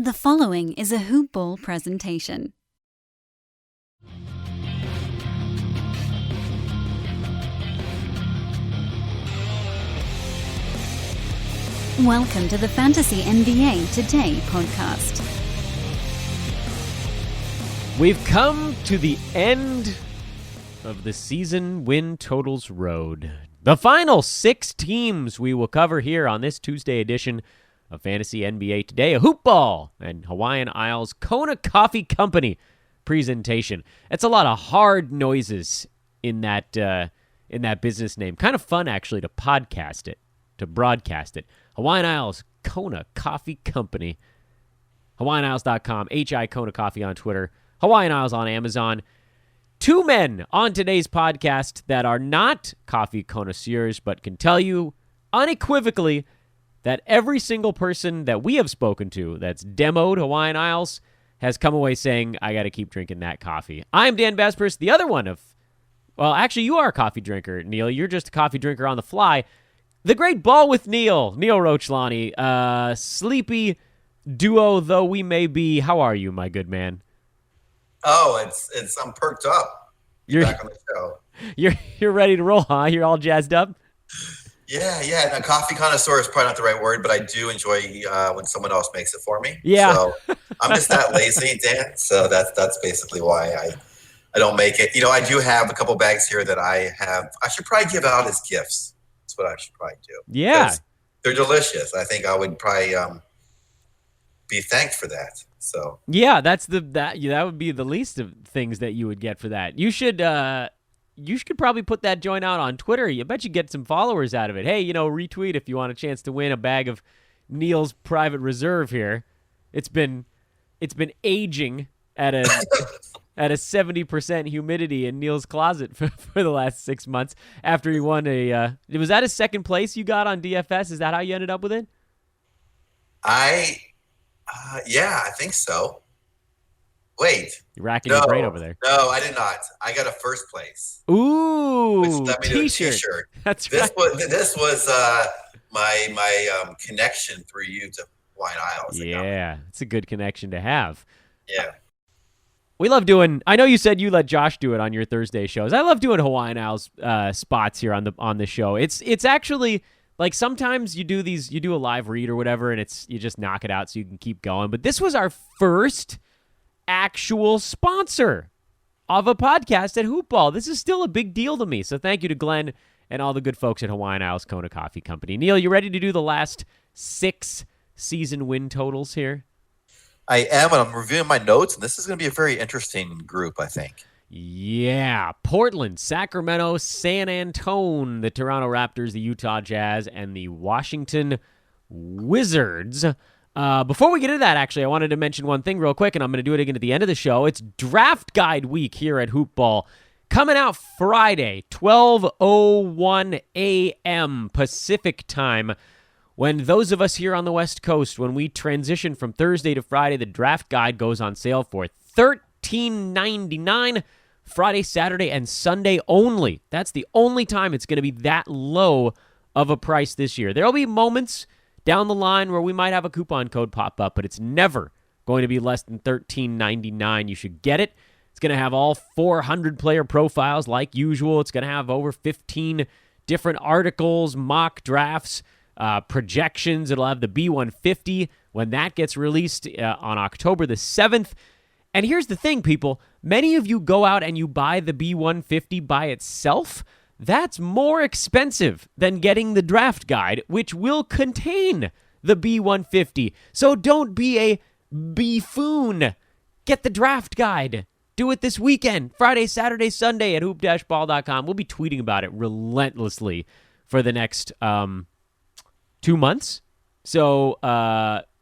The following is a Hoop Ball presentation. Welcome to the Fantasy NBA Today podcast. We've come to the end of the season win totals road. The final 6 teams we will cover here on this Tuesday edition of Fantasy NBA Today, a Hoop Ball and Hawaiian Isles Kona Coffee Company presentation. It's a lot of hard noises in that business name. Kind of fun, actually, to podcast it, to broadcast it. Hawaiian Isles Kona Coffee Company. HawaiianIsles.com, HI Kona Coffee on Twitter, Hawaiian Isles on Amazon. 2 men on today's podcast that are not coffee connoisseurs, but can tell you unequivocally that every single person that we have spoken to that's demoed Hawaiian Isles has come away saying, I got to keep drinking that coffee. I'm Dan Besbris, the other one of, well, actually, you are a coffee drinker, Neil. You're just a coffee drinker on the fly. The great Ball with Neil Rochlani. Sleepy duo though we may be. How are you, my good man? Oh, it's I'm perked up. You're back on the show. You're ready to roll, huh? You're all jazzed up? Yeah. No, coffee connoisseur is probably not the right word, but I do enjoy when someone else makes it for me. Yeah. So I'm just that lazy, Dan. So that's basically why I don't make it. You know, I do have a couple bags here that I should probably give out as gifts. That's what I should probably do. Yeah. They're delicious. I think I would probably be thanked for that. So yeah, that would be the least of things that you would get for that. You should probably put that joint out on Twitter. You bet you get some followers out of it. Hey, retweet if you want a chance to win a bag of Neil's Private Reserve here. It's been aging at a 70% humidity in Neil's closet for the last 6 months after he won was that his second place you got on DFS? Is that how you ended up with it? Yeah, I think so. Wait. You're racking your brain over there. No, I did not. I got a first place. Ooh, t-shirt. That's this right. This was my connection through you to Hawaiian Isles. Yeah, it's a good connection to have. Yeah. We love doing. I know you said you let Josh do it on your Thursday shows. I love doing Hawaiian Isles spots here on the show. It's actually like sometimes you do a live read or whatever, and you just knock it out so you can keep going. But this was our first actual sponsor of a podcast at Hoop Ball. This is still a big deal to me. So thank you to Glenn and all the good folks at Hawaiian Isles Kona Coffee Company. Neil, you ready to do the last 6 season win totals here? I am, and I'm reviewing my notes, and this is going to be a very interesting group, I think. Yeah. Portland, Sacramento, San Antonio, the Toronto Raptors, the Utah Jazz, and the Washington Wizards. Before we get into that, actually, I wanted to mention one thing real quick, and I'm going to do it again at the end of the show. It's Draft Guide Week here at Hoop Ball. Coming out Friday, 12:01 a.m. Pacific time. When those of us here on the West Coast, when we transition from Thursday to Friday, the Draft Guide goes on sale for $13.99 Friday, Saturday, and Sunday only. That's the only time it's going to be that low of a price this year. There will be moments down the line where we might have a coupon code pop up, but it's never going to be less than $13.99. You should get it. It's going to have all 400 player profiles like usual. It's going to have over 15 different articles, mock drafts, projections. It'll have the B150 when that gets released on October the 7th. And here's the thing, people. Many of you go out and you buy the B150 by itself. That's more expensive than getting the draft guide, which will contain the B150. So don't be a buffoon. Get the draft guide. Do it this weekend, Friday, Saturday, Sunday at hoop-ball.com. We'll be tweeting about it relentlessly for the next 2 months. So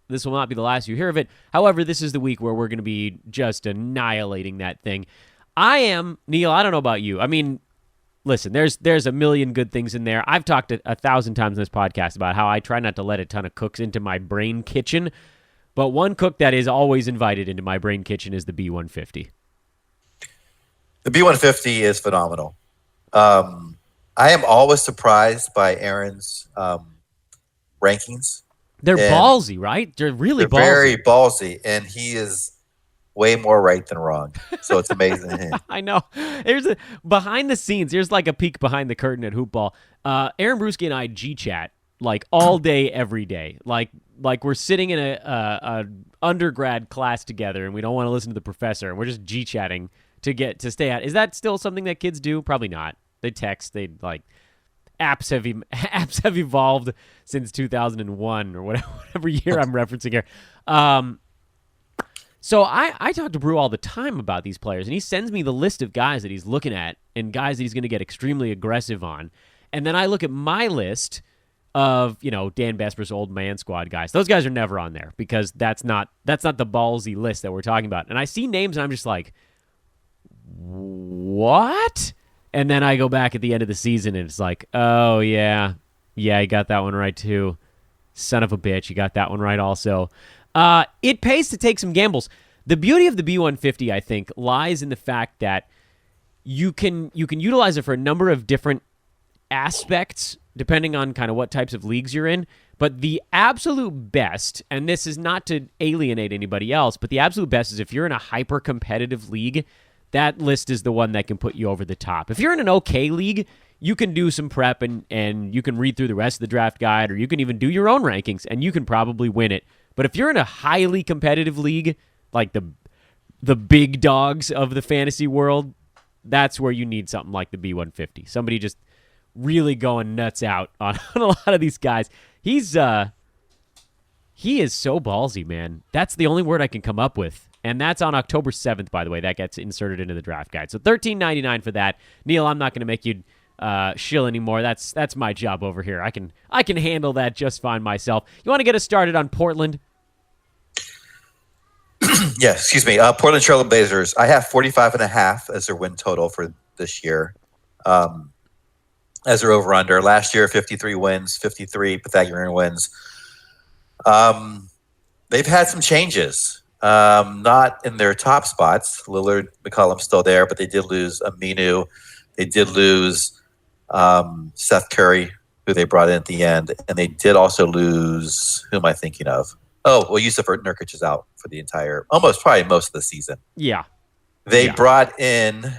this will not be the last you hear of it. However, this is the week where we're going to be just annihilating that thing. Neil, I don't know about you. I mean, listen, there's a million good things in there. I've talked 1,000 times in this podcast about how I try not to let a ton of cooks into my brain kitchen. But one cook that is always invited into my brain kitchen is the B150. The B150 is phenomenal. I am always surprised by Aaron's rankings They're And ballsy, right? They're really they're ballsy. very ballsy, and he is way more right than wrong. So it's amazing. I know. There's a behind the scenes. Here's like a peek behind the curtain at hoop ball. Aaron Brewski and I G-chat like all day, every day. Like we're sitting in a undergrad class together, and we don't want to listen to the professor, and we're just G-chatting to stay out. Is that still something that kids do? Probably not. They text. They like apps have evolved since 2001 or whatever year I'm referencing here. So I talk to Brew all the time about these players, and he sends me the list of guys that he's looking at and guys that he's going to get extremely aggressive on. And then I look at my list of, Dan Besbris old man squad guys. Those guys are never on there because that's not the ballsy list that we're talking about. And I see names and I'm just like, what? And then I go back at the end of the season and it's like, oh yeah, you got that one right too. Son of a bitch, you got that one right also. It pays to take some gambles. The beauty of the B150, I think, lies in the fact that you can utilize it for a number of different aspects, depending on kind of what types of leagues you're in. But the absolute best, and this is not to alienate anybody else, but the absolute best is if you're in a hyper-competitive league, that list is the one that can put you over the top. If you're in an okay league, you can do some prep and you can read through the rest of the draft guide, or you can even do your own rankings, and you can probably win it. But if you're in a highly competitive league, like the big dogs of the fantasy world, that's where you need something like the B150. Somebody just really going nuts out on a lot of these guys. He is so ballsy, man. That's the only word I can come up with. And that's on October 7th, by the way. That gets inserted into the draft guide. So $13.99 for that. Neil, I'm not going to make you shill anymore. That's my job over here. I can handle that just fine myself. You want to get us started on Portland? Yeah, excuse me. Portland Trail Blazers. I have 45.5 as their win total for this year. As their over-under. Last year, 53 wins, 53 Pythagorean wins. They've had some changes. Not in their top spots. Lillard, McCollum's still there, but they did lose Aminu. They did lose Seth Curry, who they brought in at the end. And they did also lose, who am I thinking of? Oh, well, Yusuf Nurkic is out for the entire, probably most of the season. Yeah. They brought in,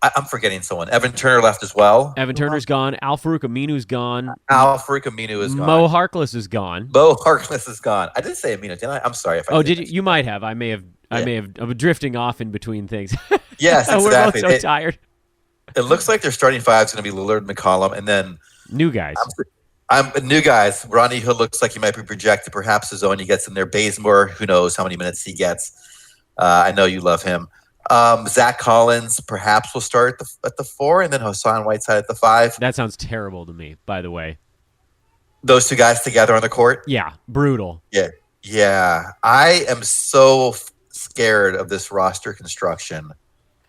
I'm forgetting someone. Evan Turner left as well. Evan Turner's gone. Al-Farouq Aminu's gone. Al-Farouq Aminu is gone. Mo Harkless is gone. Mo Harkless is gone. I did say Aminu, didn't I? I'm sorry if I did you? You might have. I may have. I'm drifting off in between things. Yes, exactly. We're both so tired. It looks like their starting five is going to be Lillard, McCollum, and then new guys. I'm new guys. Ronnie Hood looks like he might be projected. Perhaps his own. He gets in there. Bazemore, who knows how many minutes he gets. I know you love him. Zach Collins perhaps will start at the 4, and then Hassan Whiteside at the 5. That sounds terrible to me, by the way. Those two guys together on the court? Yeah, brutal. Yeah. I am so scared of this roster construction.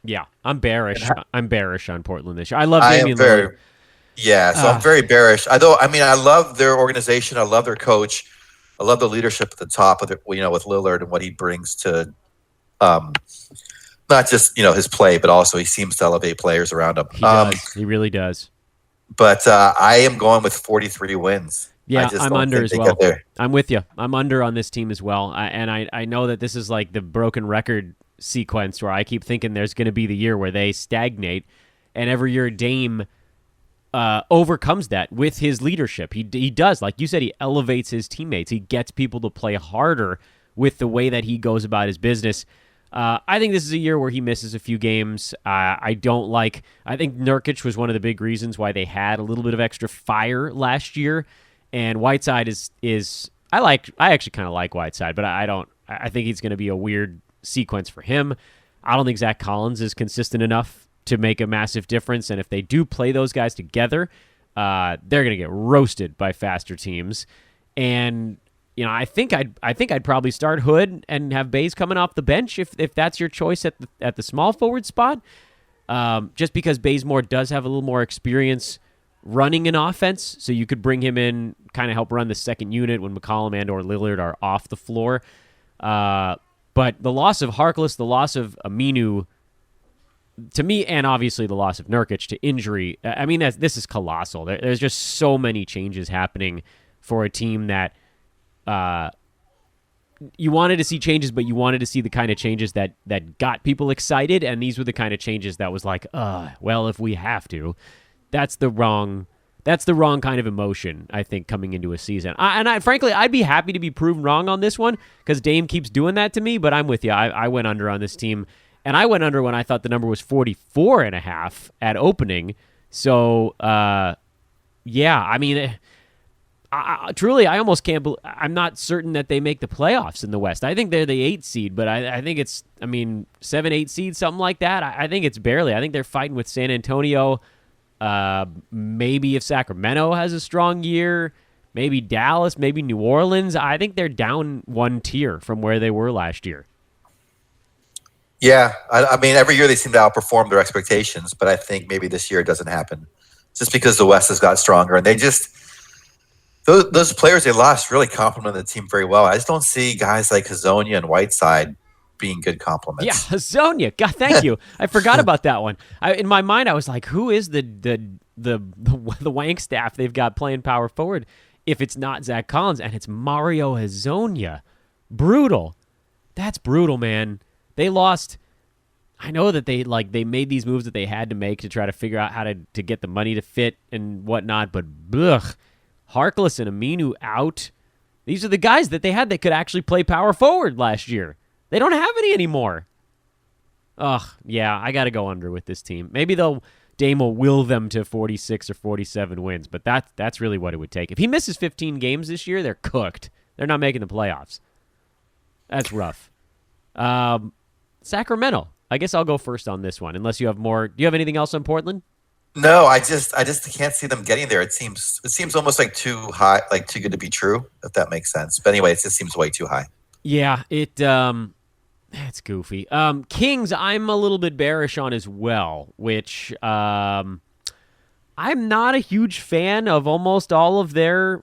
Yeah, I'm bearish. I'm bearish on Portland this year. I love Damian Lillard. Yeah, so I'm very bearish. I love their organization. I love their coach. I love the leadership at the top of it, with Lillard and what he brings to not just, his play, but also he seems to elevate players around him. He does. He really does. But I am going with 43 wins. Yeah, I'm under as well. I'm with you. I'm under on this team as well. I know that this is like the broken record sequence where I keep thinking there's going to be the year where they stagnate, and every year Dame overcomes that with his leadership. He does. Like you said, he elevates his teammates. He gets people to play harder with the way that he goes about his business. I think this is a year where he misses a few games. I think Nurkic was one of the big reasons why they had a little bit of extra fire last year. And Whiteside is I actually kind of like Whiteside, but I think he's going to be a weird sequence for him. I don't think Zach Collins is consistent enough to make a massive difference. And if they do play those guys together, they're going to get roasted by faster teams. And I think I'd probably start Hood and have Bays coming off the bench if that's your choice at the small forward spot. Just because Bazemore does have a little more experience running an offense, so you could bring him in, kind of help run the second unit when McCollum and or Lillard are off the floor. But the loss of Harkless, the loss of Aminu, to me, and obviously the loss of Nurkic to injury, this is colossal. There's just so many changes happening for a team that you wanted to see changes, but you wanted to see the kind of changes that got people excited, and these were the kind of changes that was like, well, if we have to, that's the wrong kind of emotion, I think, coming into a season. Frankly, I'd be happy to be proven wrong on this one because Dame keeps doing that to me, but I'm with you. I went under on this team, and I went under when I thought the number was 44.5 at opening. So, yeah, I mean, truly, I almost can't believe, I'm not certain that they make the playoffs in the West. I think they're the 8 seed, but I think it's, 7, 8 seed, something like that. I think it's barely. I think they're fighting with San Antonio. Maybe if Sacramento has a strong year, maybe Dallas, maybe New Orleans. I think they're down one tier from where they were last year. Yeah, I mean, every year they seem to outperform their expectations, but I think maybe this year it doesn't happen just because the West has got stronger. And they just, those players they lost really complemented the team very well. I just don't see guys like Hazonia and Whiteside being good compliments. Yeah, Hazonia. God, thank you. I forgot about that one. In my mind, I was like, who is the wank staff they've got playing power forward if it's not Zach Collins? And it's Mario Hazonia. Brutal. That's brutal, man. They lost. I know that they made these moves that they had to make to try to figure out how to get the money to fit and whatnot, but Harkless and Aminu out. These are the guys that they had that could actually play power forward last year. They don't have any anymore. Yeah, I got to go under with this team. Maybe Dame will will them to 46 or 47 wins, but that's really what it would take. If he misses 15 games this year, they're cooked. They're not making the playoffs. That's rough. Sacramento. I guess I'll go first on this one, unless you have more. Do you have anything else on Portland? No, I just can't see them getting there. It seems almost like too high, like too good to be true, if that makes sense. But anyway, it just seems way too high. Yeah, it's goofy. Kings, I'm a little bit bearish on as well, which I'm not a huge fan of almost all of their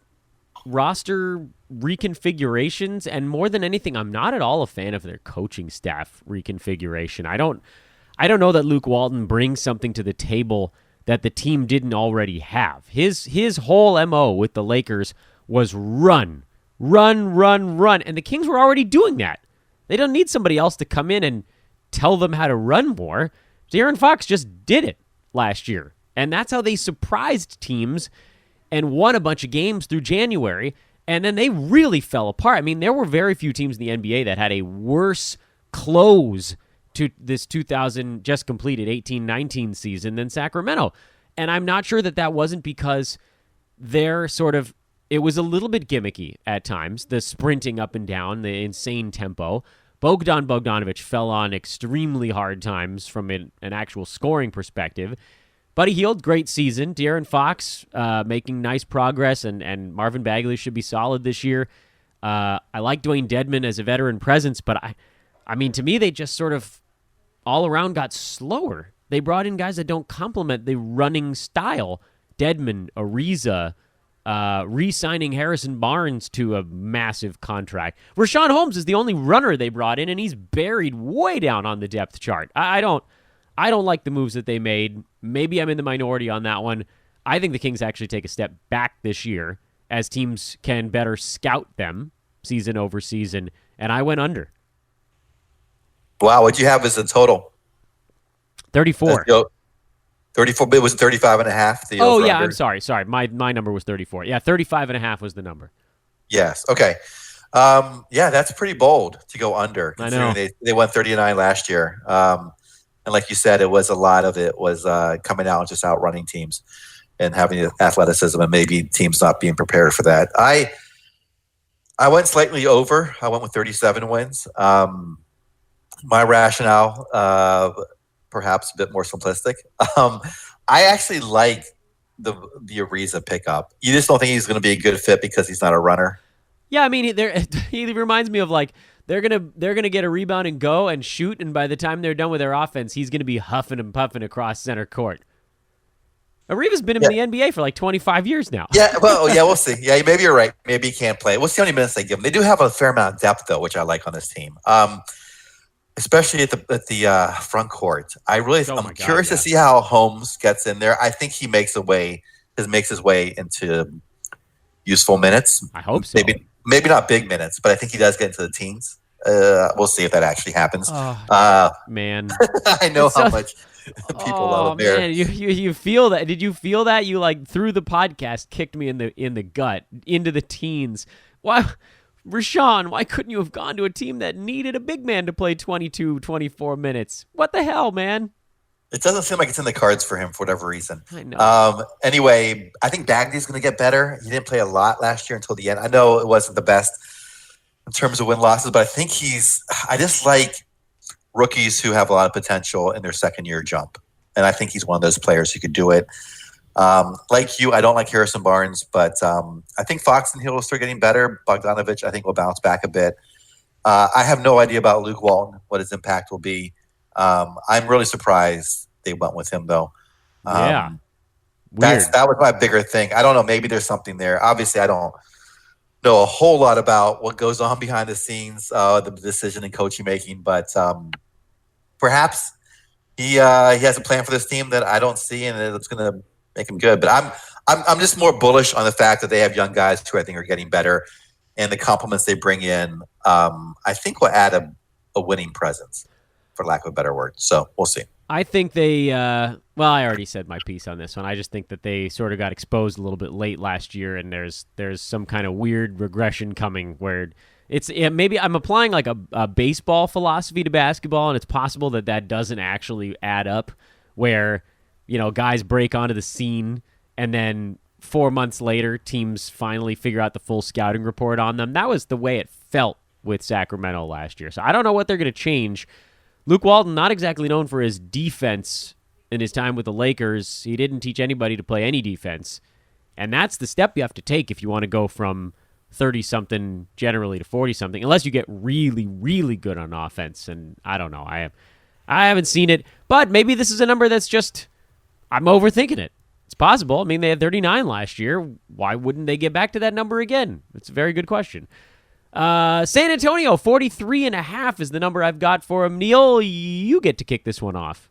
roster reconfigurations, and more than anything, I'm not at all a fan of their coaching staff reconfiguration. I don't know that Luke Walton brings something to the table that the team didn't already have. His whole MO with the Lakers was run, and the Kings were already doing that. They don't need somebody else to come in and tell them how to run more. De'Aaron Fox just did it last year, and that's how they surprised teams and won a bunch of games through January, and then they really fell apart. I mean, there were very few teams in the NBA that had a worse close to this 2000 just completed 18-19 season than Sacramento. And I'm not sure that wasn't because they're it was a little bit gimmicky at times, the sprinting up and down, the insane tempo. Bogdan Bogdanovic fell on extremely hard times from an actual scoring perspective. Buddy Hield, great season. De'Aaron Fox making nice progress, and Marvin Bagley should be solid this year. I like Dwayne Dedmon as a veteran presence, but I mean, to me, they just sort of all around got slower. They brought in guys that don't complement the running style. Dedmon, Ariza, re-signing Harrison Barnes to a massive contract. Rashawn Holmes is the only runner they brought in, and he's buried way down on the depth chart. I don't like the moves that they made. Maybe I'm in the minority on that one. I think the Kings actually take a step back this year as teams can better scout them season over season, and I went under. Wow, what'd you have as a total? 34. 34, but it was 35.5. Oh, yeah, I'm sorry. My number was 34. Yeah, 35.5 was the number. Yes, okay. Yeah, that's pretty bold to go under. I know. They won 39 last year. And like you said, a lot of it was coming out and just outrunning teams and having the athleticism, and maybe teams not being prepared for that. I went slightly over. I went with 37 wins. My rationale, perhaps a bit more simplistic. I actually like the Ariza pickup. You just don't think he's going to be a good fit because he's not a runner? Yeah, I mean, he reminds me of like they're gonna get a rebound and go and shoot, and by the time they're done with their offense, he's gonna be huffing and puffing across center court. Ariza's been in the NBA for like 25 years now. Yeah, well, yeah, we'll see. Yeah, maybe you're right. Maybe he can't play. We'll see how many minutes they give him. They do have a fair amount of depth, though, which I like on this team. Especially at the front court. I'm curious to see how Holmes gets in there. I think he makes his way into useful minutes. I hope so. maybe not big minutes, but I think he does get into the teens. We'll see if that actually happens. Man, I know how much people love him there. Man, you feel that? Did you feel that? You like through the podcast kicked me in the gut into the teens. Why, Rashawn? Why couldn't you have gone to a team that needed a big man to play 22, 24 minutes? What the hell, man? It doesn't seem like it's in the cards for him for whatever reason. I know. Anyway, I think Bagley's going to get better. He didn't play a lot last year until the end. I know it wasn't the best in terms of win-losses, but I think I just like rookies who have a lot of potential in their second-year jump. And I think he's one of those players who could do it. Like you, I don't like Harrison Barnes, but I think Fox and Hill will start getting better. Bogdanovich, I think, will bounce back a bit. I have no idea about Luke Walton, what his impact will be. I'm really surprised they went with him, though. Yeah. Weird. That was my bigger thing. I don't know. Maybe there's something there. Obviously, I don't know a whole lot about what goes on behind the scenes, the decision and coaching making, but perhaps he has a plan for this team that I don't see, and it's going to make him good. But I'm just more bullish on the fact that they have young guys who I think are getting better, and the compliments they bring in, I think will add a winning presence, for lack of a better word. So we'll see. I think they, I already said my piece on this one. I just think that they sort of got exposed a little bit late last year, and there's some kind of weird regression coming where maybe I'm applying like a baseball philosophy to basketball, and it's possible that doesn't actually add up where, guys break onto the scene and then 4 months later, teams finally figure out the full scouting report on them. That was the way it felt with Sacramento last year. So I don't know what they're going to change. Luke Walton, not exactly known for his defense in his time with the Lakers. He didn't teach anybody to play any defense. And that's the step you have to take if you want to go from 30-something generally to 40-something, unless you get really, really good on offense. And I don't know. I haven't seen it. But maybe this is a number that's just, I'm overthinking it. It's possible. I mean, they had 39 last year. Why wouldn't they get back to that number again? It's a very good question. San Antonio, 43.5 is the number I've got for him. Neil, you get to kick this one off.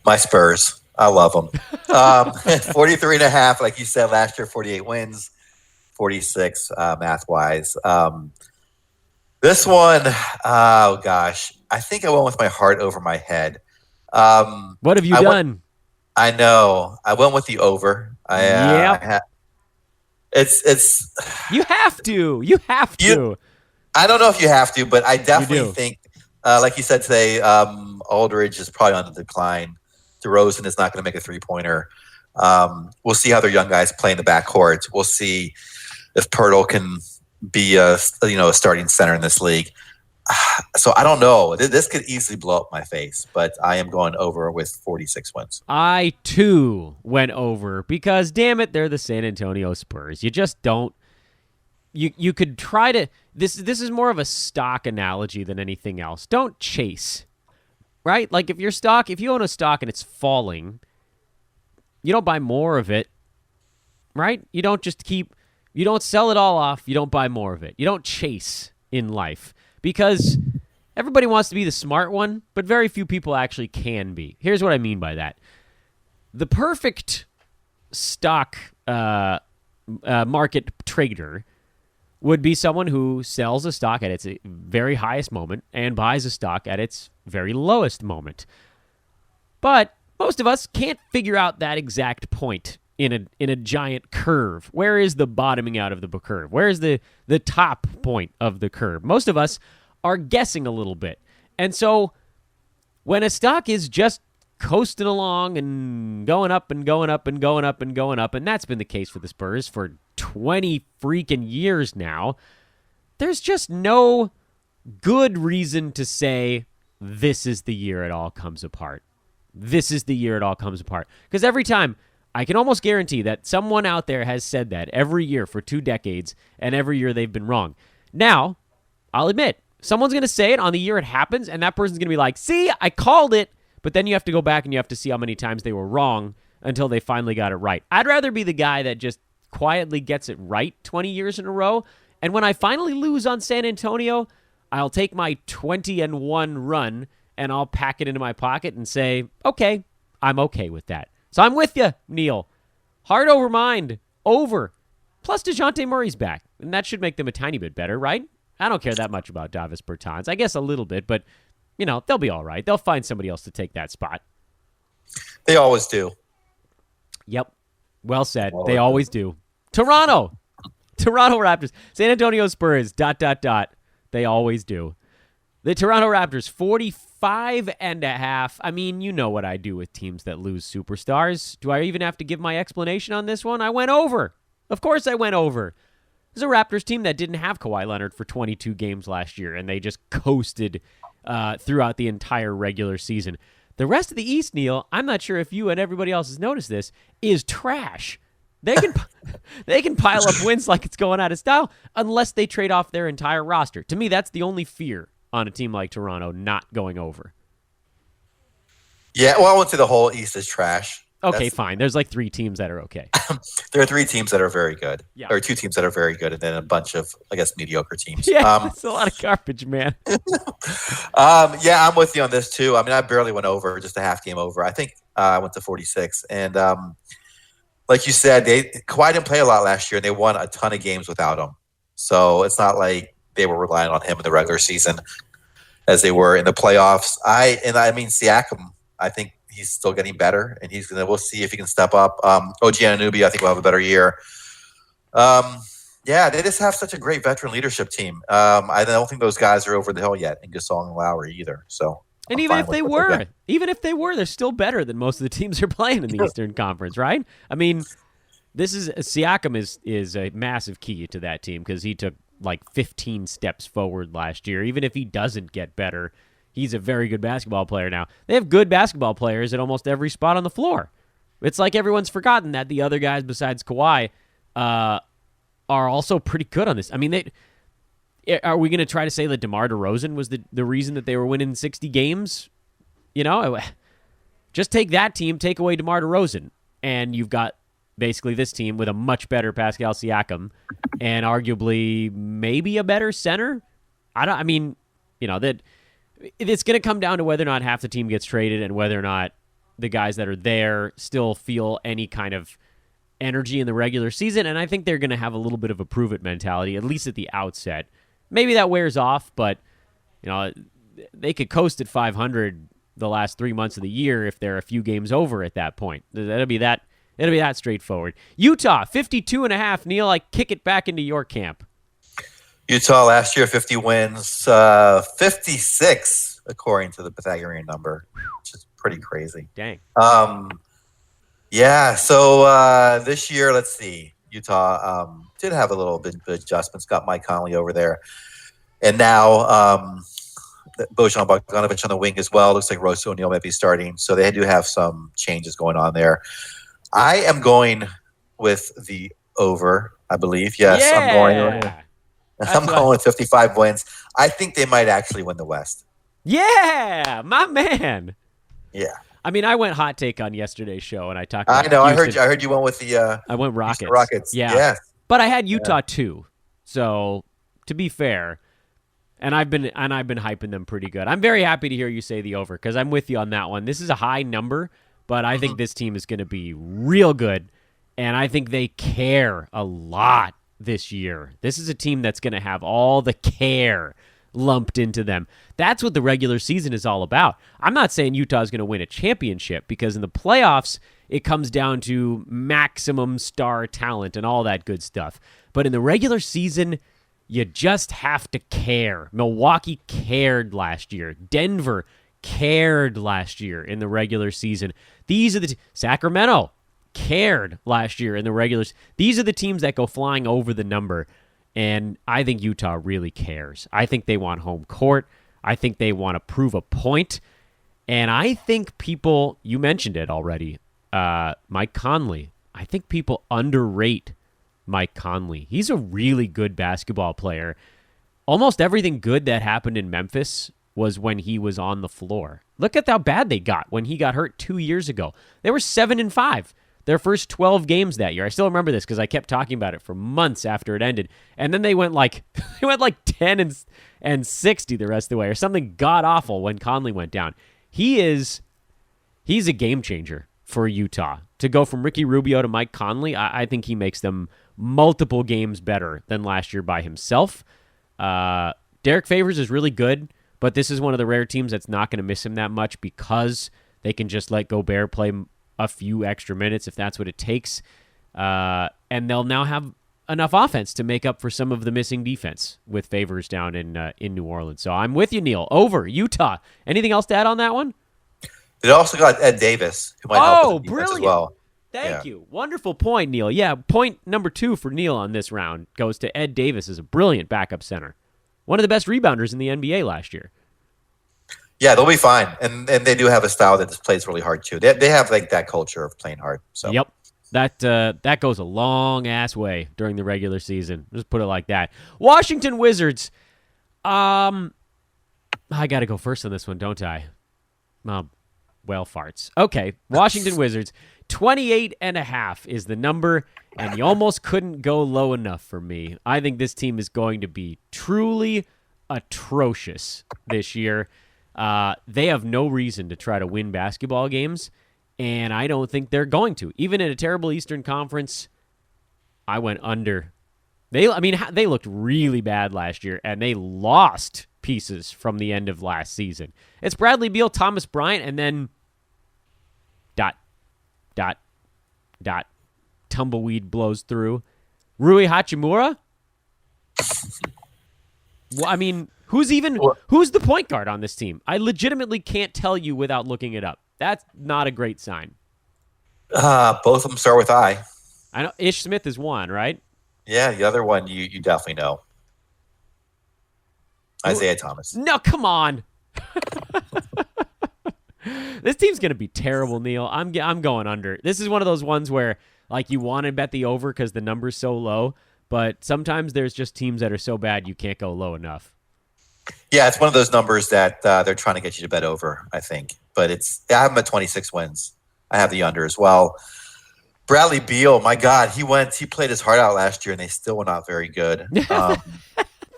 My Spurs. I love them. 43.5, like you said, last year, 48 wins, 46 math-wise. This one, oh, gosh. I think I went with my heart over my head. What have you done? I know. I went with the over. It's you have to. I don't know if you have to, but I definitely think, like you said today, Aldridge is probably on the decline. DeRozan is not going to make a three-pointer. We'll see how their young guys play in the backcourt. We'll see if Pirtle can be a starting center in this league. So I don't know. This could easily blow up my face, but I am going over with 46 wins. I, too, went over because, damn it, they're the San Antonio Spurs. You just don't. You could try to. This is more of a stock analogy than anything else. Don't chase, right? Like if you own a stock and it's falling, you don't buy more of it, right? You don't sell it all off. You don't buy more of it. You don't chase in life. Because everybody wants to be the smart one, but very few people actually can be. Here's what I mean by that. The perfect stock market trader would be someone who sells a stock at its very highest moment and buys a stock at its very lowest moment. But most of us can't figure out that exact point in a giant curve. Where is the bottoming out of the curve? Where is the top point of the curve? Most of us are guessing a little bit. And so when a stock is just coasting along and going up and going up and going up and going up, and that's been the case for the Spurs for 20 freaking years now, there's just no good reason to say this is the year it all comes apart. This is the year it all comes apart. Because every time, I can almost guarantee that someone out there has said that every year for 2 decades, and every year they've been wrong. Now, I'll admit, someone's going to say it on the year it happens, and that person's going to be like, see, I called it, but then you have to go back and you have to see how many times they were wrong until they finally got it right. I'd rather be the guy that just quietly gets it right 20 years in a row, and when I finally lose on San Antonio, I'll take my 20-1 run, and I'll pack it into my pocket and say, okay, I'm okay with that. So I'm with you, Neil. Heart over mind. Over. Plus, DeJounte Murray's back. And that should make them a tiny bit better, right? I don't care that much about Davis Bertans. I guess a little bit, but, they'll be all right. They'll find somebody else to take that spot. They always do. Yep. Well said. They always do. Toronto Raptors. San Antonio Spurs, ... They always do. The Toronto Raptors, 45.5. I mean, you know what I do with teams that lose superstars. Do I even have to give my explanation on this one? I went over. Of course I went over. There's a Raptors team that didn't have Kawhi Leonard for 22 games last year, and they just coasted throughout the entire regular season. The rest of the East, Neil, I'm not sure if you and everybody else has noticed this, is trash. They can pile up wins like it's going out of style unless they trade off their entire roster. To me, that's the only fear on a team like Toronto not going over. Yeah, well, I wouldn't say the whole East is trash. Okay, fine. There's like 3 teams that are okay. There are 3 teams that are very good. Yeah. Or 2 teams that are very good, and then a bunch of, I guess, mediocre teams. Yeah, it's a lot of garbage, man. Yeah, I'm with you on this too. I mean, I barely went over, just a half game over. I think I went to 46. And like you said, Kawhi didn't play a lot last year, and they won a ton of games without him. So it's not like they were relying on him in the regular season as they were in the playoffs. I mean, Siakam, I think he's still getting better, and we'll see if he can step up. OG Anunoby, I think, will have a better year. Yeah, they just have such a great veteran leadership team. I don't think those guys are over the hill yet, and Gasol and Lowry either. So, and even if they were, they're still better than most of the teams they're playing in the Eastern Conference, right? I mean, Siakam is a massive key to that team because he took like 15 steps forward last year. Even if he doesn't get better, he's a very good basketball player now. They have good basketball players at almost every spot on the floor. It's like everyone's forgotten that the other guys besides Kawhi are also pretty good on this. I mean, are we going to try to say that DeMar DeRozan was the reason that they were winning 60 games? Just take that team, take away DeMar DeRozan, and you've got basically this team with a much better Pascal Siakam and arguably maybe a better center. That it's going to come down to whether or not half the team gets traded and whether or not the guys that are there still feel any kind of energy in the regular season. And I think they're going to have a little bit of a prove it mentality, at least at the outset. Maybe that wears off, but they could coast at 500 the last 3 months of the year if they're a few games over at that point. It'll be that straightforward. Utah, 52.5. Neil, I kick it back into your camp. Utah last year, 50 wins, 56 according to the Pythagorean number, which is pretty crazy. Dang. Yeah. So this year, let's see. Utah did have a little bit of adjustments. Got Mike Conley over there, and now Bojan Bogdanovic on the wing as well. Looks like Royce O'Neal might be starting. So they do have some changes going on there. I am going with the over, I believe. Yes, yeah. I'm going with 55 wins. I think they might actually win the West. Yeah, my man. Yeah. I mean, I went hot take on yesterday's show, and I talked about Houston. I heard you went with the I went Rockets. Rockets. Yeah. Yes. But I had Utah too. So, to be fair, and I've been hyping them pretty good. I'm very happy to hear you say the over because I'm with you on that one. This is a high number, but I think this team is going to be real good, and I think they care a lot this year. This is a team that's going to have all the care lumped into them. That's what the regular season is all about. I'm not saying Utah is going to win a championship because in the playoffs, it comes down to maximum star talent and all that good stuff. But in the regular season, you just have to care. Milwaukee cared last year. Denver cared last year in the regular season. These are Sacramento cared last year in the regulars. These are the teams that go flying over the number, and I think Utah really cares. I think they want home court. I think they want to prove a point, and I think people, you mentioned it already, Mike Conley. I think people underrate Mike Conley. He's a really good basketball player. Almost everything good that happened in Memphis was when he was on the floor. Look at how bad they got when he got hurt 2 years ago. They were 7-5. Their first 12 games that year. I still remember this because I kept talking about it for months after it ended. And then they went like 10 and 60 the rest of the way, or something god awful when Conley went down. He's a game changer for Utah. To go from Ricky Rubio to Mike Conley, I think he makes them multiple games better than last year by himself. Derek Favors is really good, but this is one of the rare teams that's not going to miss him that much because they can just let Gobert play a few extra minutes if that's what it takes. And they'll now have enough offense to make up for some of the missing defense with Favors down in New Orleans. So I'm with you, Neil. Over Utah. Anything else to add on that one? They also got Ed Davis, who might help with the defense brilliant. as well. Thank you. Wonderful point, Neil. Yeah, point number 2 for Neil on this round goes to Ed Davis as a brilliant backup center. One of the best rebounders in the NBA last year. Yeah, they'll be fine. And they do have a style that just plays really hard, too. They have like that culture of playing hard. So. Yep. That goes a long-ass way during the regular season. Just put it like that. Washington Wizards. I got to go first on this one, don't I? Well, farts. Okay, Washington Wizards. 28.5 is the number, and you almost couldn't go low enough for me. I think this team is going to be truly atrocious this year. They have no reason to try to win basketball games, and I don't think they're going to. Even in a terrible Eastern Conference, I went under. They looked really bad last year, and they lost pieces from the end of last season. It's Bradley Beal, Thomas Bryant, and then ... tumbleweed blows through. Rui Hachimura? Well, I mean, who's the point guard on this team? I legitimately can't tell you without looking it up. That's not a great sign. Both of them start with I. I know Ish Smith is one, right? Yeah, the other one you definitely know. Isaiah Thomas. No, come on. This team's going to be terrible, Neil. I'm going under. This is one of those ones where like you want to bet the over because the number's so low, but sometimes there's just teams that are so bad you can't go low enough. Yeah, it's one of those numbers that they're trying to get you to bet over, I think. But I have them at 26 wins. I have the under as well. Bradley Beal, my God, he played his heart out last year, and they still were not very good.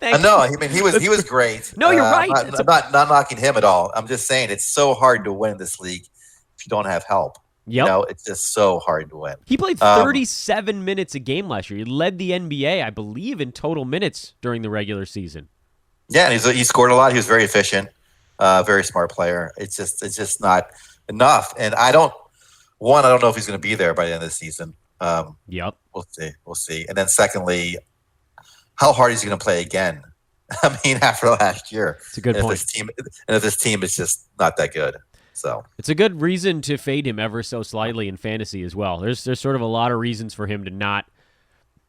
No, I mean he was great. No, you're right. I'm not knocking him at all. I'm just saying it's so hard to win this league if you don't have help. Yep. You know, it's just so hard to win. He played 37 minutes a game last year. He led the NBA, I believe, in total minutes during the regular season. Yeah, and he scored a lot. He was very efficient, very smart player. It's just not enough. And I don't know if he's going to be there by the end of the season. Yep. We'll see. And then secondly, how hard is he going to play again? I mean, after last year. It's a good point. If this team is just not that good. So it's a good reason to fade him ever so slightly in fantasy as well. There's sort of a lot of reasons for him to not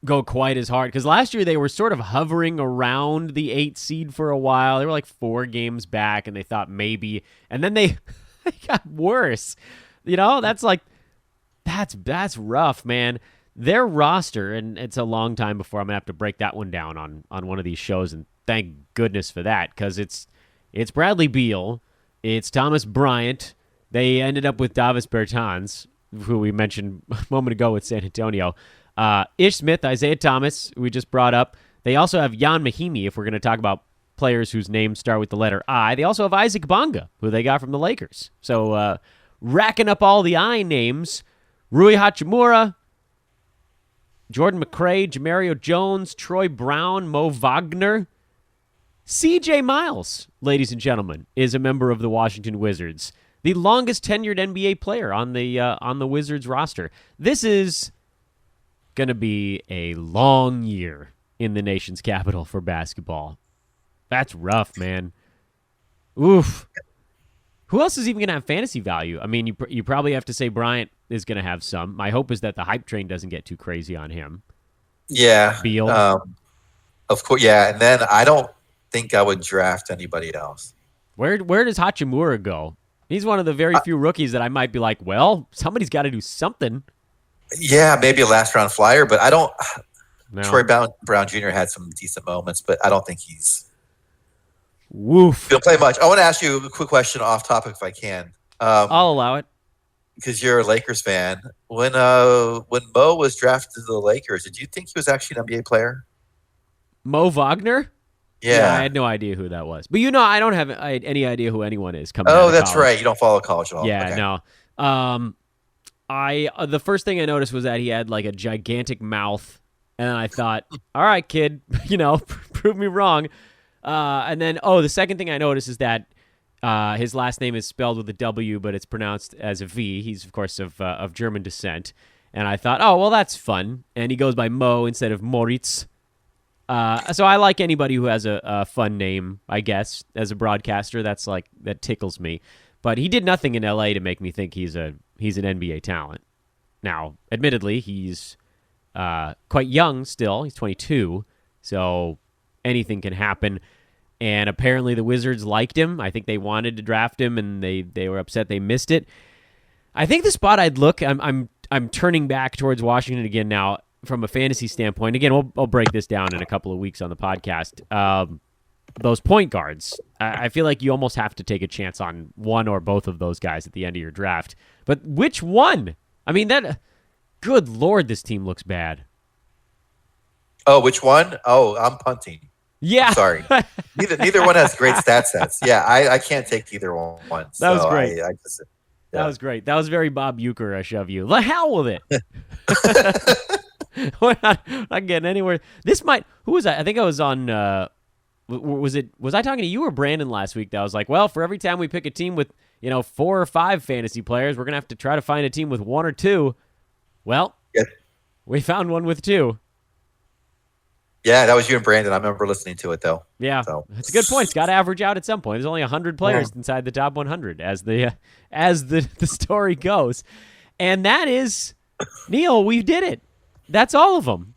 go quite as hard, because last year they were sort of hovering around the 8 seed for a while. They were like 4 games back, and they thought maybe, and then they got worse. You know, that's rough, man. Their roster, and it's a long time before I'm gonna have to break that one down on one of these shows, and thank goodness for that, because it's Bradley Beal, it's Thomas Bryant. They ended up with Davis Bertans, who we mentioned a moment ago with San Antonio. Ish Smith, Isaiah Thomas, we just brought up. They also have Jan Mahimi, if we're going to talk about players whose names start with the letter I. They also have Isaac Bonga, who they got from the Lakers. So racking up all the I names, Rui Hachimura, Jordan McRae, Jamario Jones, Troy Brown, Mo Wagner. C.J. Miles, ladies and gentlemen, is a member of the Washington Wizards, the longest tenured NBA player on the Wizards roster. This is going to be a long year in the nation's capital for basketball. That's rough, man. Oof. Who else is even going to have fantasy value? I mean, you probably have to say Bryant is going to have some. My hope is that the hype train doesn't get too crazy on him. Yeah. Beal. Of course, yeah. And then I don't think I would draft anybody else. Where does Hachimura go? He's one of the very few rookies that I might be like, well, somebody's got to do something. Yeah, maybe a last-round flyer, but I don't No. Troy Brown Jr. had some decent moments, but I don't think he's Woof. going to play much. I want to ask you a quick question off topic if I can. I'll allow it. Because you're a Lakers fan. When Mo was drafted to the Lakers, did you think he was actually an NBA player? Mo Wagner? Yeah. I had no idea who that was. But I don't have any idea who anyone is coming out Oh, of that's college. right. You don't follow college at all. Yeah, Okay. no. The first thing I noticed was that he had like a gigantic mouth And then I thought, all right, kid, prove me wrong. And then, the second thing I noticed is that his last name is spelled with a W, but it's pronounced as a V. He's, of course, of German descent. And I thought, oh, well, that's fun. And he goes by Mo instead of Moritz. So I like anybody who has a fun name, I guess, as a broadcaster. That tickles me. But he did nothing in L.A. to make me think he's an NBA talent. Now, admittedly, he's quite young still. He's 22, so anything can happen. And apparently the Wizards liked him. I think they wanted to draft him, and they were upset they missed it. I think the spot I'd look, I'm turning back towards Washington again now from a fantasy standpoint. Again, I'll break this down in a couple of weeks on the podcast. Those point guards, I feel like you almost have to take a chance on one or both of those guys at the end of your draft. But which one? I mean, good Lord, this team looks bad. Oh, which one? Oh, I'm punting. Yeah. I'm sorry. Neither one has great stat sets. Yeah, I can't take either one. That was great. That was great. That was very Bob Uecker-ish of you. The hell with it. We're not getting anywhere. Who was I? I think I was on, was I talking to you or Brandon last week that was like, well, for every time we pick a team with, 4 or 5 fantasy players, we're going to have to try to find a team with 1 or 2. Well, we found one with 2. Yeah, that was you and Brandon. I remember listening to it, though. Yeah, so. That's a good point. It's got to average out at some point. There's only 100 players inside the top 100, as the story goes. And that is, Neil, we did it. That's all of them.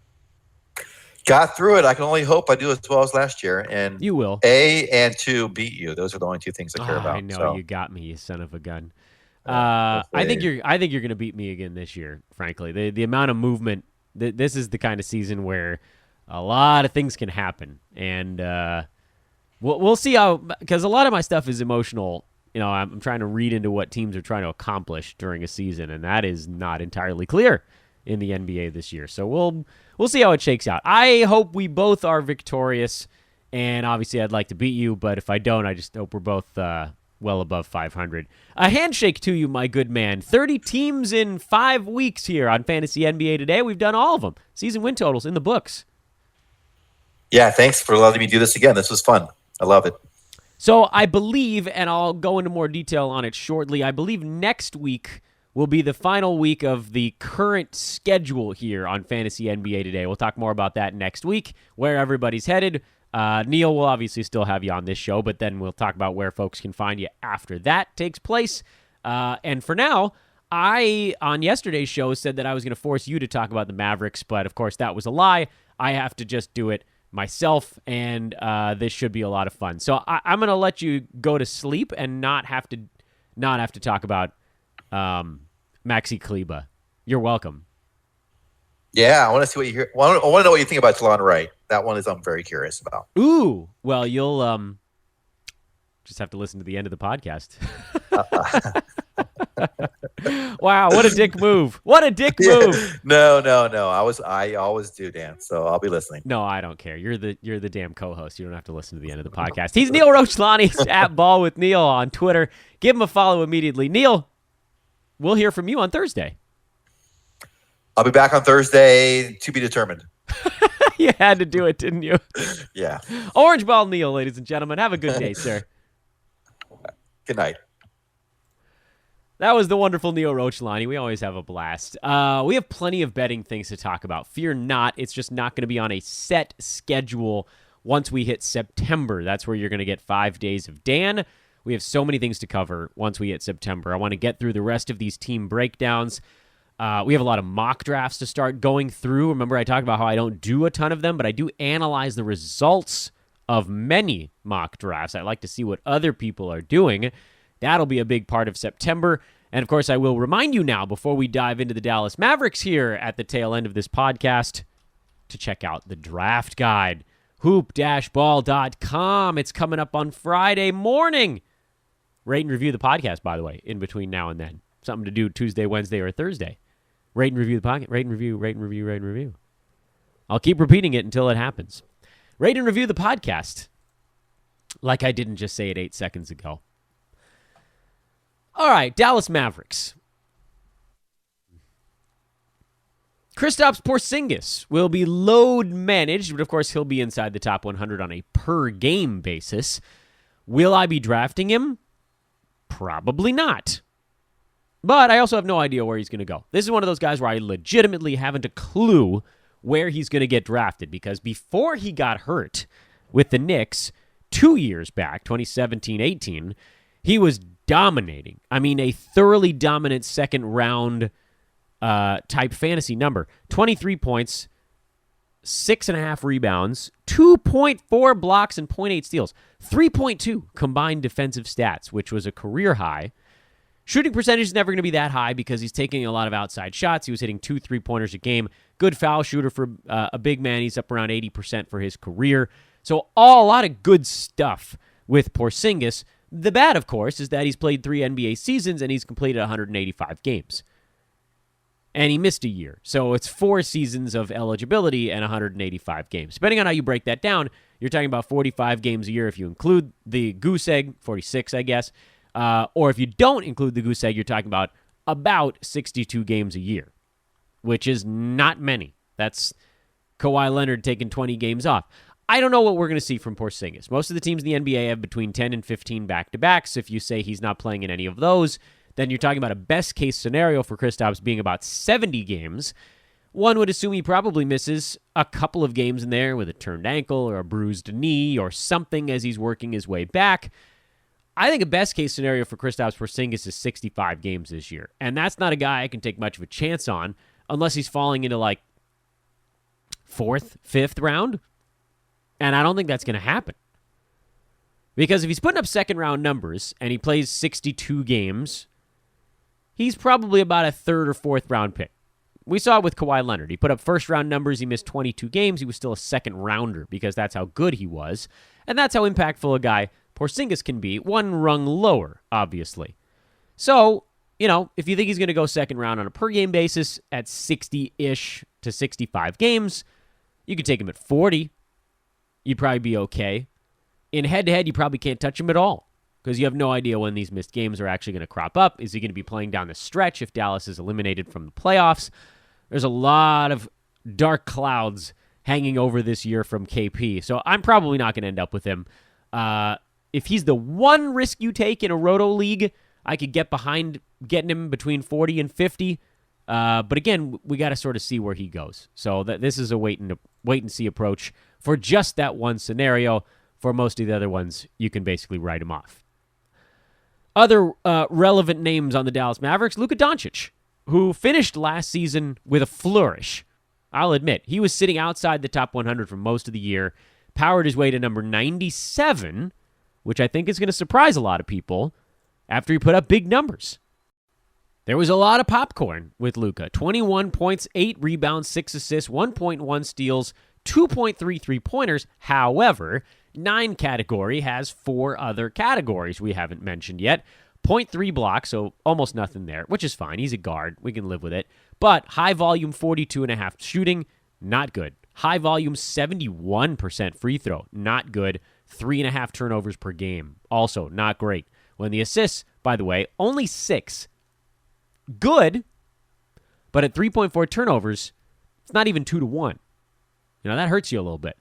Got through it. I can only hope I do as well as last year. And you will. A and 2 beat you. Those are the only 2 things I care about. I know, so. You got me, you son of a gun. I think you're going to beat me again this year. Frankly, the amount of movement. This is the kind of season where a lot of things can happen, and we'll see how. Because a lot of my stuff is emotional. I'm trying to read into what teams are trying to accomplish during a season, and that is not entirely clear in the NBA this year. So we'll see how it shakes out. I hope we both are victorious, and obviously I'd like to beat you, but if I don't, I just hope we're both well above 500. A handshake to you, my good man. 30 teams in 5 weeks here on Fantasy NBA Today. We've done all of them. Season win totals in the books. Yeah, thanks for letting me do this again. This was fun. I love it. So I believe, and I'll go into more detail on it shortly, I believe next week will be the final week of the current schedule here on Fantasy NBA Today. We'll talk more about that next week, where everybody's headed. Neil will obviously still have you on this show, but then we'll talk about where folks can find you after that takes place. And for now, I, on yesterday's show, said that I was going to force you to talk about the Mavericks, but of course that was a lie. I have to just do it myself, and this should be a lot of fun. So I'm going to let you go to sleep and not have to talk about Maxi Kleber. You're welcome. Yeah, I want to see what you hear. I want to know what you think about Talon Wright. That one is I'm very curious about. Ooh, well, you'll just have to listen to the end of the podcast. Wow, what a dick move! What a dick move! No. I always do, Dan. So I'll be listening. No, I don't care. You're the damn co-host. You don't have to listen to the end of the podcast. He's Neil Rochlani. He's at Ball with Neil on Twitter. Give him a follow immediately. Neil, we'll hear from you on Thursday. I'll be back on Thursday, to be determined. You had to do it, didn't you? Yeah. Orange Ball Neil, ladies and gentlemen. Have a good day, sir. Good night. That was the wonderful Neil Rochlani. We always have a blast. We have plenty of betting things to talk about. Fear not. It's just not going to be on a set schedule once we hit September. That's where you're going to get 5 days of Dan. We have so many things to cover once we hit September. I want to get through the rest of these team breakdowns. We have a lot of mock drafts to start going through. Remember, I talked about how I don't do a ton of them, but I do analyze the results of many mock drafts. I like to see what other people are doing. That'll be a big part of September. And, of course, I will remind you now, before we dive into the Dallas Mavericks here at the tail end of this podcast, to check out the draft guide, hoop-ball.com. It's coming up on Friday morning. Rate and review the podcast, by the way, in between now and then. Something to do Tuesday, Wednesday, or Thursday. Rate and review the podcast. Rate and review, rate and review, rate and review. I'll keep repeating it until it happens. Rate and review the podcast like I didn't just say it 8 seconds ago. All right, Dallas Mavericks. Kristaps Porzingis will be load managed, but of course he'll be inside the top 100 on a per-game basis. Will I be drafting him? Probably not. But I also have no idea where he's going to go. This is one of those guys where I legitimately haven't a clue where he's going to get drafted, because before he got hurt with the Knicks 2 years back, 2017-18, he was dominating. I mean, a thoroughly dominant second-round type fantasy number. 23 points, 6.5 rebounds, 2.4 blocks, and 0.8 steals. 3.2 combined defensive stats, which was a career high. Shooting percentage is never going to be that high because he's taking a lot of outside shots. He was hitting 2 3-pointers a game. Good foul shooter for a big man. He's up around 80% for his career. So a lot of good stuff with Porzingis. The bad, of course, is that he's played 3 NBA seasons and he's completed 185 games. And he missed a year. So it's 4 seasons of eligibility and 185 games. Depending on how you break that down, you're talking about 45 games a year if you include the goose egg, 46, I guess. Or if you don't include the goose egg, you're talking about 62 games a year, which is not many. That's Kawhi Leonard taking 20 games off. I don't know what we're going to see from Porzingis. Most of the teams in the NBA have between 10 and 15 back-to-backs. If you say he's not playing in any of those, then you're talking about a best-case scenario for Kristaps being about 70 games. One would assume he probably misses a couple of games in there with a turned ankle or a bruised knee or something as he's working his way back. I think a best-case scenario for Kristaps Porzingis is 65 games this year. And that's not a guy I can take much of a chance on unless he's falling into, like, 4th, 5th round. And I don't think that's going to happen. Because if he's putting up second-round numbers and he plays 62 games, he's probably about a 3rd or 4th round pick. We saw it with Kawhi Leonard. He put up first-round numbers. He missed 22 games. He was still a second-rounder because that's how good he was. And that's how impactful a guy Porzingis can be, one rung lower, obviously. So, if you think he's going to go second round on a per-game basis at 60-ish to 65 games, you could take him at 40. You'd probably be okay. In head-to-head, you probably can't touch him at all because you have no idea when these missed games are actually going to crop up. Is he going to be playing down the stretch if Dallas is eliminated from the playoffs? There's a lot of dark clouds hanging over this year from KP, so I'm probably not going to end up with him. If he's the one risk you take in a roto league, I could get behind getting him between 40 and 50. But again, we got to sort of see where he goes. So this is a wait and see approach for just that one scenario. For most of the other ones, you can basically write him off. Other relevant names on the Dallas Mavericks, Luka Doncic, who finished last season with a flourish. I'll admit, he was sitting outside the top 100 for most of the year, powered his way to number 97, which I think is going to surprise a lot of people after he put up big numbers. There was a lot of popcorn with Luka. 21 points, 8 rebounds, 6 assists, 1.1 steals, 2.3 three-pointers. However, 9 category has 4 other categories we haven't mentioned yet. 0.3 blocks, so almost nothing there, which is fine. He's a guard. We can live with it. But high volume 42.5 shooting, not good. High volume 71% free throw, not good. 3.5 turnovers per game, also not great. When the assists, by the way, only 6. Good, but at 3.4 turnovers, it's not even 2-1. That hurts you a little bit.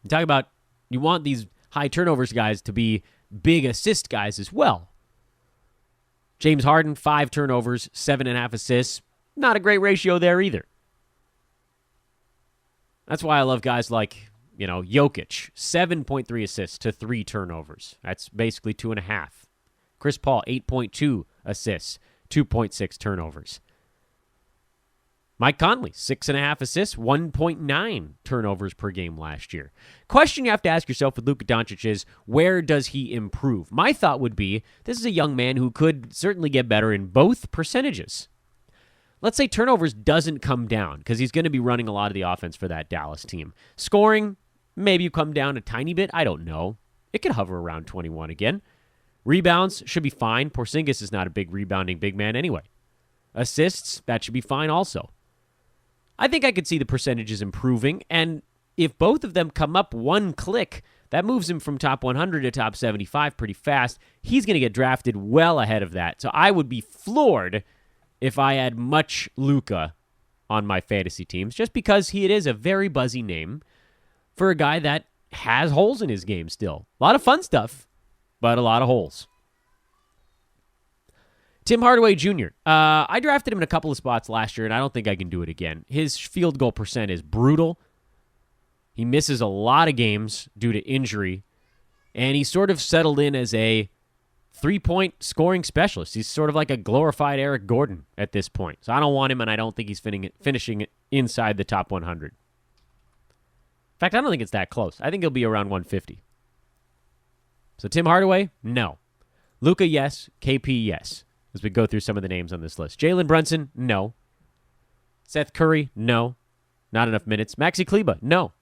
You talk about you want these high turnovers guys to be big assist guys as well. James Harden, 5 turnovers, 7.5 assists. Not a great ratio there either. That's why I love guys like, Jokic, 7.3 assists to 3 turnovers. That's basically 2.5. Chris Paul, 8.2 assists, 2.6 turnovers. Mike Conley, 6.5 assists, 1.9 turnovers per game last year. Question you have to ask yourself with Luka Doncic is, where does he improve? My thought would be, this is a young man who could certainly get better in both percentages. Let's say turnovers doesn't come down because he's going to be running a lot of the offense for that Dallas team. Scoring, maybe you come down a tiny bit. I don't know. It could hover around 21 again. Rebounds should be fine. Porzingis is not a big rebounding big man anyway. Assists, that should be fine also. I think I could see the percentages improving, and if both of them come up one click, that moves him from top 100 to top 75 pretty fast. He's going to get drafted well ahead of that, so I would be floored if I had much Luka on my fantasy teams, just because it is a very buzzy name for a guy that has holes in his game still. A lot of fun stuff, but a lot of holes. Tim Hardaway Jr. I drafted him in a couple of spots last year, and I don't think I can do it again. His field goal percent is brutal. He misses a lot of games due to injury, and he's sort of settled in as a three-point scoring specialist. He's sort of like a glorified Eric Gordon at this point. So I don't want him, and I don't think he's finishing inside the top 100. In fact, I don't think it's that close. I think he'll be around 150. So Tim Hardaway, no. Luka, yes. KP, yes. As we go through some of the names on this list. Jalen Brunson, no. Seth Curry, no. Not enough minutes. Maxi Kleber, no.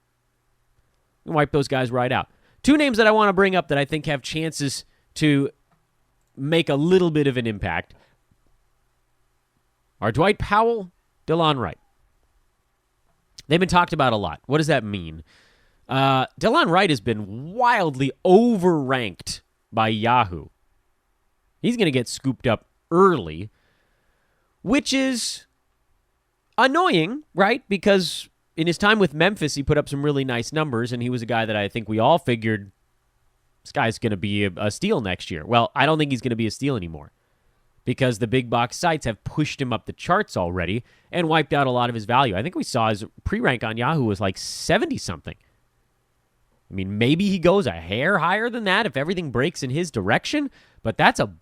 Wipe those guys right out. Two names that I want to bring up that I think have chances to make a little bit of an impact are Dwight Powell, Delon Wright. They've been talked about a lot. What does that mean? Delon Wright has been wildly overranked by Yahoo. He's going to get scooped up early, which is annoying, right? Because in his time with Memphis, he put up some really nice numbers, and he was a guy that I think we all figured this guy's going to be a steal next year. Well, I don't think he's going to be a steal anymore because the big box sites have pushed him up the charts already and wiped out a lot of his value. I think we saw his pre-rank on Yahoo was like 70-something. I mean, maybe he goes a hair higher than that if everything breaks in his direction, but that's an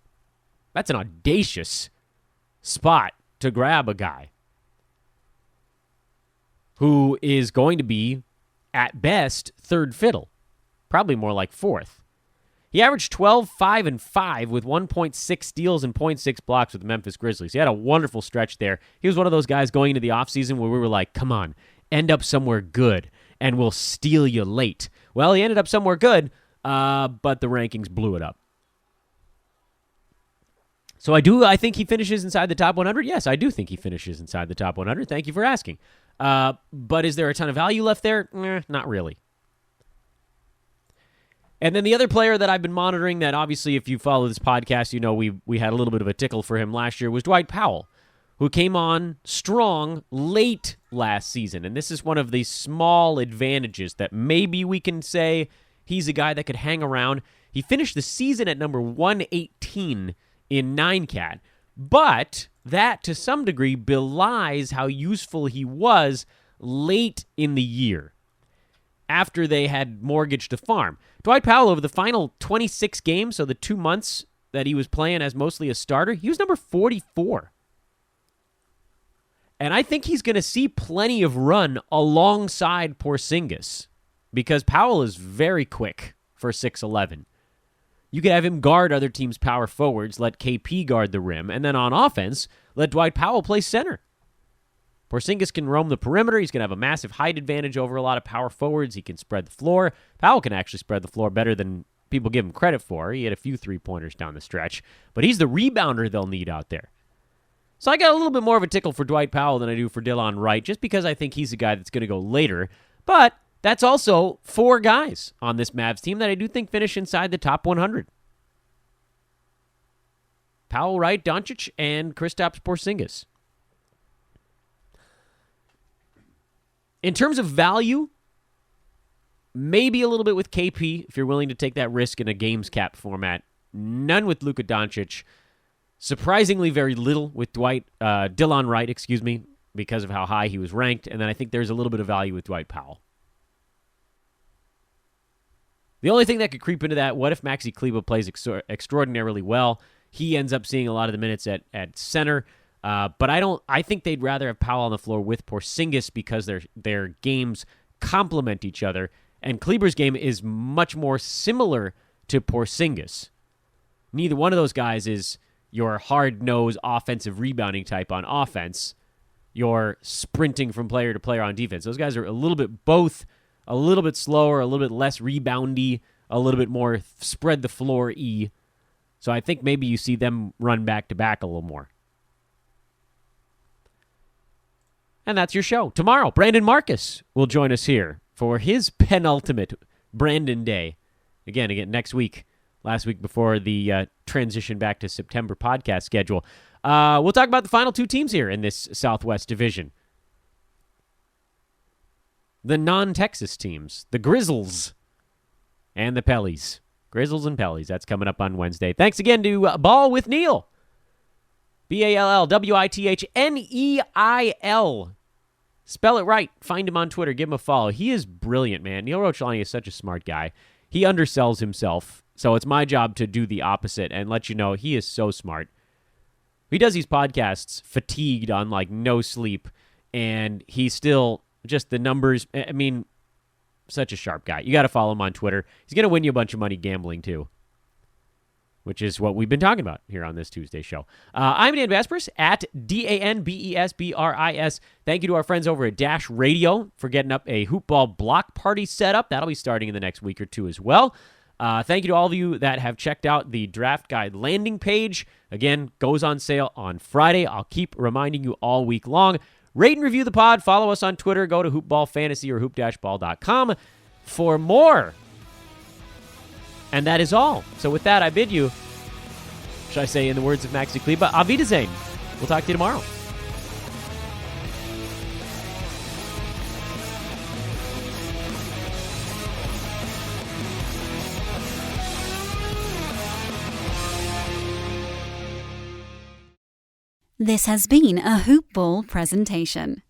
audacious spot to grab a guy who is going to be, at best, third fiddle. Probably more like fourth. He averaged 12, 5, and 5 with 1.6 steals and 0.6 blocks with the Memphis Grizzlies. He had a wonderful stretch there. He was one of those guys going into the offseason where we were like, come on, end up somewhere good, and we'll steal you late. Well, he ended up somewhere good, but the rankings blew it up. So I think he finishes inside the top 100? Yes, I do think he finishes inside the top 100. Thank you for asking. But is there a ton of value left there? Not really. And then the other player that I've been monitoring that obviously if you follow this podcast, you know we had a little bit of a tickle for him last year was Dwight Powell, who came on strong late last season. And this is one of the small advantages that maybe we can say he's a guy that could hang around. He finished the season at number 118 in 9CAT, but that to some degree belies how useful he was late in the year after they had mortgaged a farm. Dwight Powell, over the final 26 games, so the 2 months that he was playing as mostly a starter, he was number 44. And I think he's going to see plenty of run alongside Porzingis because Powell is very quick for 6'11". You could have him guard other teams' power forwards, let KP guard the rim, and then on offense, let Dwight Powell play center. Porzingis can roam the perimeter. He's going to have a massive height advantage over a lot of power forwards. He can spread the floor. Powell can actually spread the floor better than people give him credit for. He had a few three-pointers down the stretch, but he's the rebounder they'll need out there. So I got a little bit more of a tickle for Dwight Powell than I do for Delon Wright, just because I think he's a guy that's going to go later. But that's also 4 guys on this Mavs team that I do think finish inside the top 100. Powell, Wright, Doncic, and Kristaps Porzingis. In terms of value, maybe a little bit with KP, if you're willing to take that risk in a games cap format. None with Luka Doncic. Surprisingly, very little with Delon Wright, because of how high he was ranked. And then I think there's a little bit of value with Dwight Powell. The only thing that could creep into that, what if Maxi Kleber plays extraordinarily well? He ends up seeing a lot of the minutes at center. But I think they'd rather have Powell on the floor with Porzingis because their games complement each other. And Kleber's game is much more similar to Porzingis. Neither one of those guys is your hard-nosed offensive rebounding type on offense. You're sprinting from player to player on defense. Those guys are a little bit slower, a little bit less reboundy, a little bit more spread the floor-y. So I think maybe you see them run back-to-back a little more. And that's your show. Tomorrow, Brandon Marcus will join us here for his penultimate Brandon Day. Again, next week, last week before the transition back to September podcast schedule. We'll talk about the final two teams here in this Southwest Division. The non-Texas teams, the Grizzles and the Pellies. Grizzles and Pellies. That's coming up on Wednesday. Thanks again to Ball with Neil. BALLWITHNEIL. Spell it right. Find him on Twitter. Give him a follow. He is brilliant, man. Neil Rochlani is such a smart guy. He undersells himself, so it's my job to do the opposite and let you know he is so smart. He does these podcasts fatigued on like no sleep, and he's still just the numbers. I mean, such a sharp guy. You got to follow him on Twitter. He's going to win you a bunch of money gambling too, which is what we've been talking about here on this Tuesday show. I'm Dan Besbris at DANBESBRIS. Thank you to our friends over at Dash Radio for getting up a hoopball block party setup. That'll be starting in the next week or two as well. Thank you to all of you that have checked out the draft guide landing page. Again, goes on sale on Friday. I'll keep reminding you all week long. Rate and review the pod. Follow us on Twitter. Go to Hoopball Fantasy or hoop-ball.com for more. And that is all. So with that, I bid you, should I say in the words of Maxi Kleba, Auf Wiedersehen. We'll talk to you tomorrow. This has been a Hoop Ball presentation.